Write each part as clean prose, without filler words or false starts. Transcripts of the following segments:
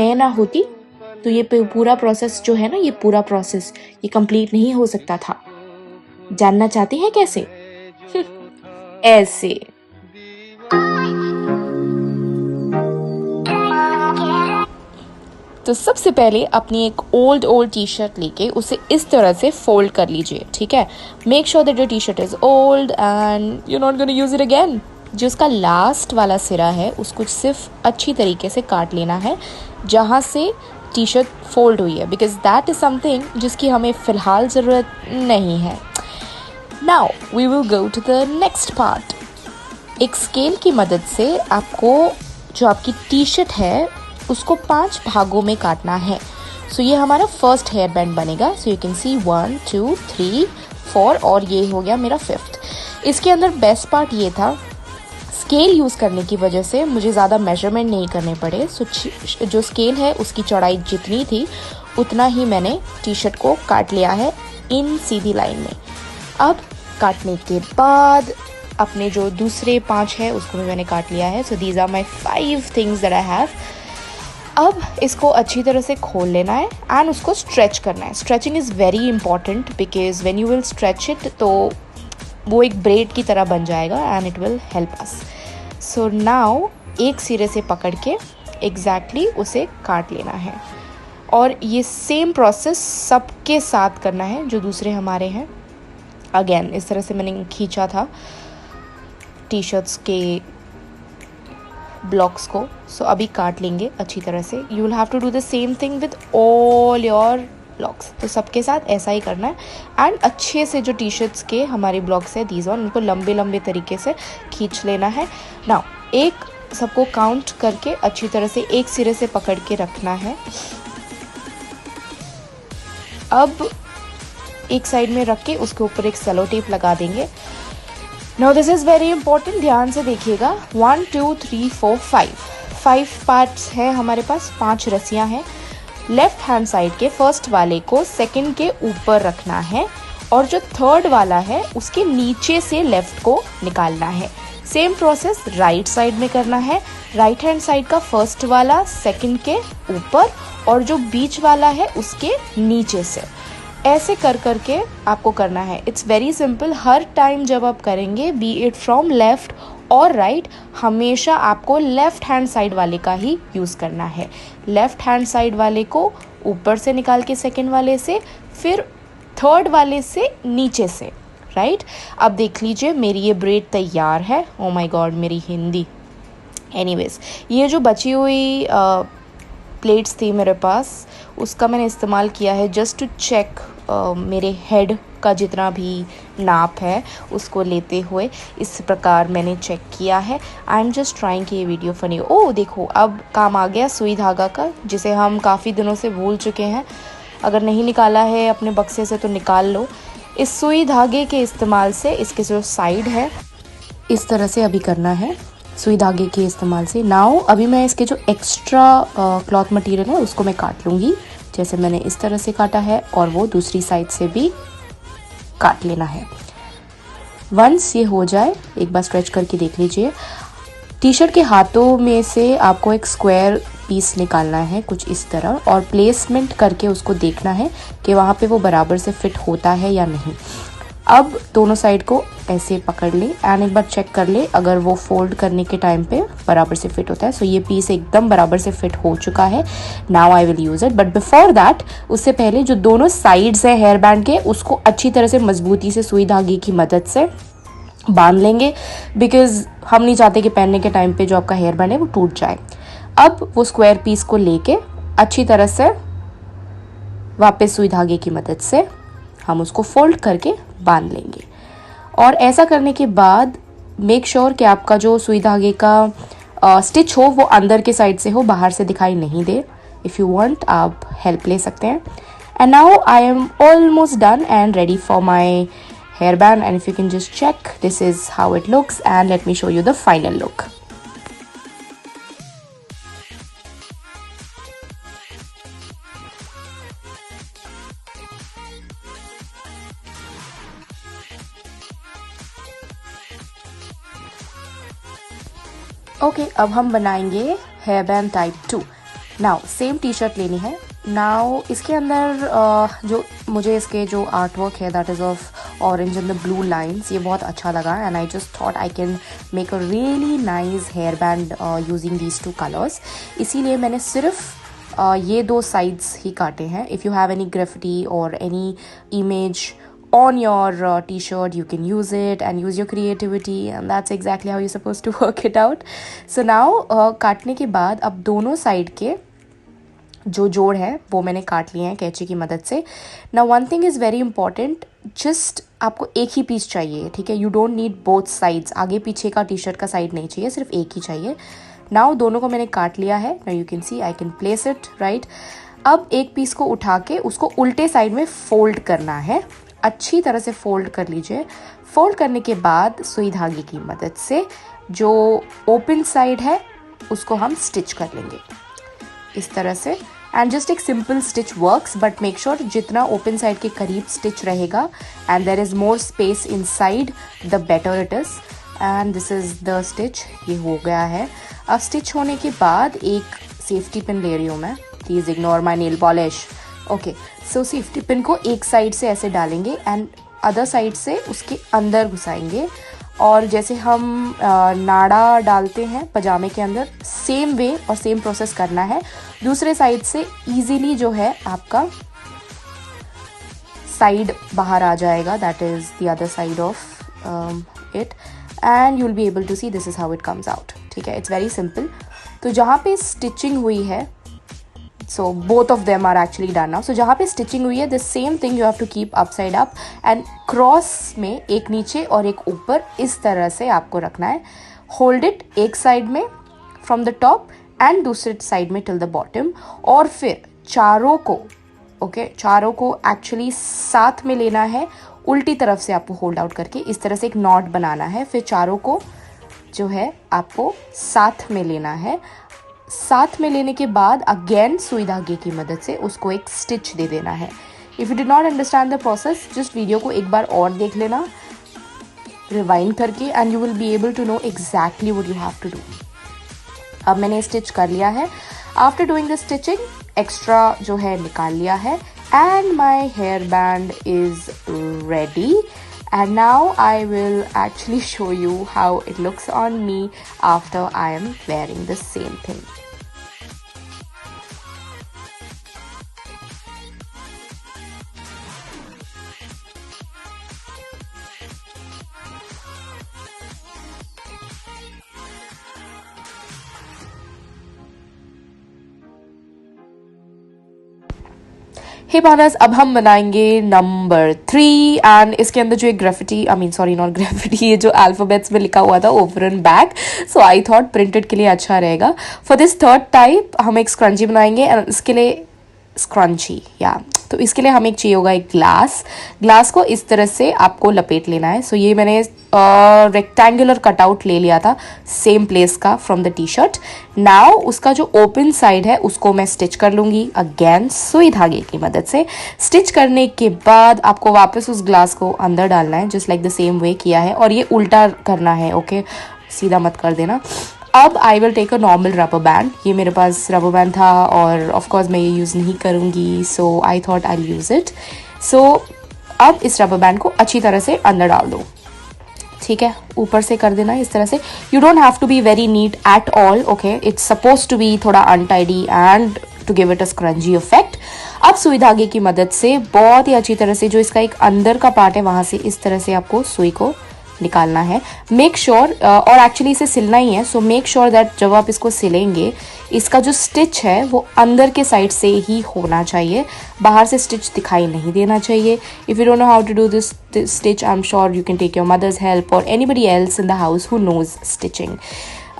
मैं ना होती तो ये पूरा प्रोसेस जो है ना, ये पूरा प्रोसेस ये कंप्लीट नहीं हो सकता था। जानना चाहते हैं कैसे? ऐसे। तो सबसे पहले अपनी एक ओल्ड टी शर्ट लेके उसे इस तरह से फोल्ड कर लीजिए, ठीक है। Make sure that your T shirt is old and you not gonna use it again. जो उसका लास्ट वाला सिरा है उसको सिर्फ अच्छी तरीके से काट लेना है जहाँ से टी शर्ट फोल्ड हुई है, बिकॉज दैट इज समथिंग जिसकी हमें फ़िलहाल ज़रूरत नहीं है। Now we will go to the next part. एक स्केल की मदद से आपको जो आपकी टी शर्ट है उसको 5 भागों में काटना है। सो ये हमारा फर्स्ट हेयर बैंड बनेगा। सो यू कैन सी 1 2 3 4 और ये हो गया मेरा 5th। इसके अंदर बेस्ट पार्ट ये था, स्केल यूज़ करने की वजह से मुझे ज़्यादा मेजरमेंट नहीं करने पड़े। सो जो स्केल है उसकी चौड़ाई जितनी थी उतना ही मैंने टी शर्ट को काट लिया है इन सीधी लाइन में। अब काटने के बाद अपने जो दूसरे 5 है उसको भी मैंने काट लिया है। So these are my 5 things that I have. अब इसको अच्छी तरह से खोल लेना है एंड उसको स्ट्रेच करना है। Stretching is very important because when you will stretch it तो वो एक ब्रेड की तरह बन जाएगा and it will help us. So now एक सिरे से पकड़ के एग्जैक्टली उसे काट लेना है और ये सेम प्रोसेस सबके साथ करना है जो दूसरे हमारे हैं। अगेन इस तरह से मैंने खींचा था टी शर्ट्स के ब्लॉक्स को। सो अभी काट लेंगे अच्छी तरह से। You will have to do the same thing with all your blocks. तो सबके साथ ऐसा ही करना है एंड अच्छे से जो टी शर्ट्स के हमारे ब्लॉक्स है दीज वन उनको लंबे लंबे तरीके से खींच लेना है। नाउ एक सबको काउंट करके अच्छी तरह से एक सिरे से पकड़ के रखना है। अब एक साइड में रख के उसके ऊपर एक सेलो टेप लगा देंगे। Now this is very important, ध्यान से देखिएगा। 1 2 3 4 5 पार्ट्स हैं हमारे पास, 5 रस्सियाँ हैं। लेफ्ट हैंड साइड के फर्स्ट वाले को सेकंड के ऊपर रखना है और जो थर्ड वाला है उसके नीचे से लेफ्ट को निकालना है। सेम प्रोसेस राइट साइड में करना है। राइट हैंड साइड का फर्स्ट वाला सेकंड के ऊपर और जो बीच वाला है उसके नीचे से, ऐसे कर करके आपको करना है। It's very simple. Her time जब आप करेंगे बी इट फ्रॉम लेफ्ट और राइट, हमेशा आपको लेफ्ट हैंड साइड वाले का ही यूज़ करना है। लेफ्ट हैंड साइड वाले को ऊपर से निकाल के सेकंड वाले से, फिर थर्ड वाले से नीचे से, राइट। अब देख लीजिए मेरी ये ब्रेड तैयार है। ओ माय गॉड मेरी हिंदी। एनीवेज ये जो बची हुई प्लेट्स थी मेरे पास उसका मैंने इस्तेमाल किया है जस्ट टू चेक मेरे हेड का जितना भी नाप है उसको लेते हुए इस प्रकार मैंने चेक किया है। आई एम जस्ट ट्राइंग कि ये वीडियो फ़नी हो। ओह देखो अब काम आ गया सुई धागा का, जिसे हम काफ़ी दिनों से भूल चुके हैं। अगर नहीं निकाला है अपने बक्से से तो निकाल लो। इस सुई धागे के इस्तेमाल से इसके जो साइड है इस तरह से अभी करना है सुई धागे के इस्तेमाल से। नाउ अभी मैं इसके जो एक्स्ट्रा क्लॉथ मटेरियल है उसको मैं काट लूँगी, जैसे मैंने इस तरह से काटा है और वो दूसरी साइड से भी काट लेना है। वंस ये हो जाए एक बार स्ट्रेच करके देख लीजिए। टी शर्ट के हाथों में से आपको एक स्क्वायर पीस निकालना है कुछ इस तरह और प्लेसमेंट करके उसको देखना है कि वहाँ पे वो बराबर से फिट होता है या नहीं। अब दोनों साइड को ऐसे पकड़ ले एंड एक बार चेक कर ले अगर वो फोल्ड करने के टाइम पे बराबर से फिट होता है। सो ये पीस एकदम बराबर से फिट हो चुका है। Now I will use it, but before that उससे पहले जो दोनों साइड्स है हेयर बैंड के उसको अच्छी तरह से मजबूती से सुई धागे की मदद से बांध लेंगे, बिकॉज हम नहीं चाहते कि पहनने के टाइम पे जो आपका हेयर बैंड है वो टूट जाए। अब वो स्क्वायर पीस को लेके अच्छी तरह से वापस सुई धागे की मदद से हम उसको फोल्ड करके बांध लेंगे। और ऐसा करने के बाद मेक श्योर कि आपका जो सुई धागे का स्टिच हो वो अंदर के साइड से हो, बाहर से दिखाई नहीं दे। इफ़ यू वांट आप हेल्प ले सकते हैं। And now I am almost done and ready for my hair band and if you can just check this is how it looks and let me show you the final look. Okay अब हम बनाएंगे hair band type 2। Now same T shirt लेनी है। Now इसके अंदर जो मुझे इसके जो आर्ट वर्क है that is of orange and the blue lines, ये बहुत अच्छा लगा and I just thought I can make a really nice hair band using these two colours. इसीलिए मैंने सिर्फ ये दो साइड्स ही काटे हैं। If you have any graffiti और any image on your t-shirt, you can use it and use your creativity, and that's exactly how you're supposed to work it out. So now काटने के बाद अब दोनों side के जो जोड़ है वो मैंने काट लिए हैं कैंची की मदद से। Now one thing is very important, just आपको एक ही पीस चाहिए, ठीक है। You don't need both sides, आगे पीछे का टी शर्ट का साइड नहीं चाहिए, सिर्फ एक ही चाहिए। Now दोनों को मैंने काट लिया है। Now you can see I can place it right। अब एक पीस को उठा के उसको उल्टे साइड में फोल्ड करना है, अच्छी तरह से फोल्ड कर लीजिए। फोल्ड करने के बाद सुई धागे की मदद से जो ओपन साइड है उसको हम स्टिच कर लेंगे इस तरह से। एंड जस्ट एक simple stitch works, but make sure जितना ओपन साइड के करीब स्टिच रहेगा and there is more space inside the better it is. And this is the stitch, ये हो गया है। अब स्टिच होने के बाद एक सेफ्टी पिन ले रही हूँ मैं, please ignore my nail polish. Okay, so safety pin को एक साइड से ऐसे डालेंगे एंड अदर साइड से उसके अंदर घुसाएंगे, और जैसे हम नाड़ा डालते हैं पजामे के अंदर, सेम वे और सेम प्रोसेस करना है। दूसरे साइड से इजीली जो है आपका साइड बाहर आ जाएगा, that is the other side of it, and you will be able to see this is how it comes out, ठीक है। It's very simple. तो जहाँ पे स्टिचिंग हुई है, so both of them are actually done now। so जहाँ पे stitching हुई है the same thing you have to keep upside up and cross में एक नीचे और एक ऊपर इस तरह से आपको रखना है। hold it एक साइड में from the top and दूसरे साइड में till the bottom, और फिर चारों को चारों को एक्चुअली साथ में लेना है, उल्टी तरफ से आपको होल्ड आउट करके इस तरह से एक नॉट बनाना है। फिर चारों को जो है आपको साथ में लेना है। साथ में लेने के बाद अगेन सुई धागे की मदद से उसको एक स्टिच दे देना है। If you did not understand the process, just video को एक बार और देख लेना रिवाइंड करके, and you will be able to know exactly what you have to do. अब मैंने स्टिच कर लिया है। After doing the stitching extra जो है निकाल लिया है, and my hair band is ready. And now I will actually show you how it looks on me after I am wearing the same thing. हे पानस, अब हम बनाएंगे नंबर 3, एंड इसके अंदर जो एक graffiti, I mean sorry not graffiti, ये जो alphabets में लिखा हुआ था over and back, so I thought printed के लिए अच्छा रहेगा। फॉर दिस थर्ड टाइप हम एक स्क्रंची बनाएंगे, एंड इसके लिए स्क्रंची तो इसके लिए हमें एक चाहिए होगा एक ग्लास को इस तरह से आपको लपेट लेना है। सो ये मैंने रेक्टेंगुलर कटआउट ले लिया था सेम प्लेस का from the T shirt. Now उसका जो ओपन साइड है उसको मैं स्टिच कर लूँगी अगेन सुई धागे की मदद से। स्टिच करने के बाद आपको वापस उस ग्लास को अंदर डालना है, just like the same way किया है, और ये उल्टा करना है, ओके सीधा मत कर देना। अब I will take a normal rubber band, ये मेरे पास रबर बैंड था और ऑफकोर्स मैं ये यूज़ नहीं करूँगी, so I thought I use it. सो अब इस रबर बैंड को अच्छी तरह से अंदर डाल दो, ठीक है, ऊपर से कर देना इस तरह से। You don't have to be very neat at all, okay, it's suppose to be थोड़ा untidy and to give it a scrungy effect. अब सुई धागे की मदद से बहुत ही अच्छी तरह से जो इसका एक अंदर का पार्ट है वहाँ से इस तरह से आपको सुई को निकालना है। मेक श्योर और एक्चुअली इसे सिलना ही है, सो मेक श्योर दैट जब आप इसको सिलेंगे इसका जो स्टिच है वो अंदर के साइड से ही होना चाहिए, बाहर से स्टिच दिखाई नहीं देना चाहिए। If you don't know how to do this stitch, I am sure you can take your mother's help और anybody else in the house who knows stitching.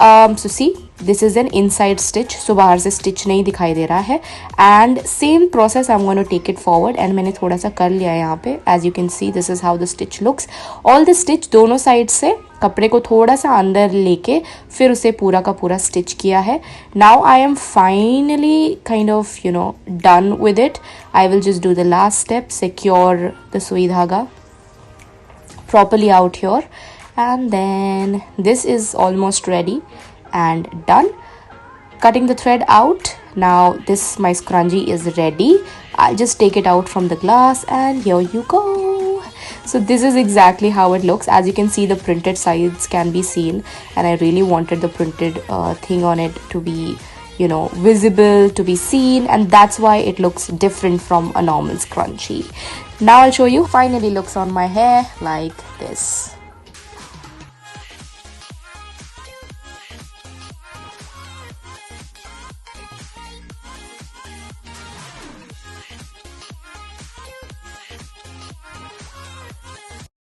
So see this is an inside stitch, so बाहर से stitch नहीं दिखाई दे रहा है, and same process I am going to take it forward, एंड मैंने थोड़ा सा कर लिया है यहाँ पे, as you can C this is how the stitch looks. All the stitch दोनों साइड से कपड़े को थोड़ा सा अंदर लेके फिर उसे पूरा का पूरा स्टिच किया है। Now I M finally kind of done with it. I will just do the last step, secure the सुई धागा properly out here, and then this is almost ready and done. Cutting the thread out Now this my scrunchie is ready. I'll just take it out from the glass and here you go. So this is exactly how it looks. As you can see, the printed sides can be seen, and I really wanted the printed thing on it to be, you know, visible, to be seen, and that's why it looks different from a normal scrunchie. Now I'll show you. Finally looks on my hair like this.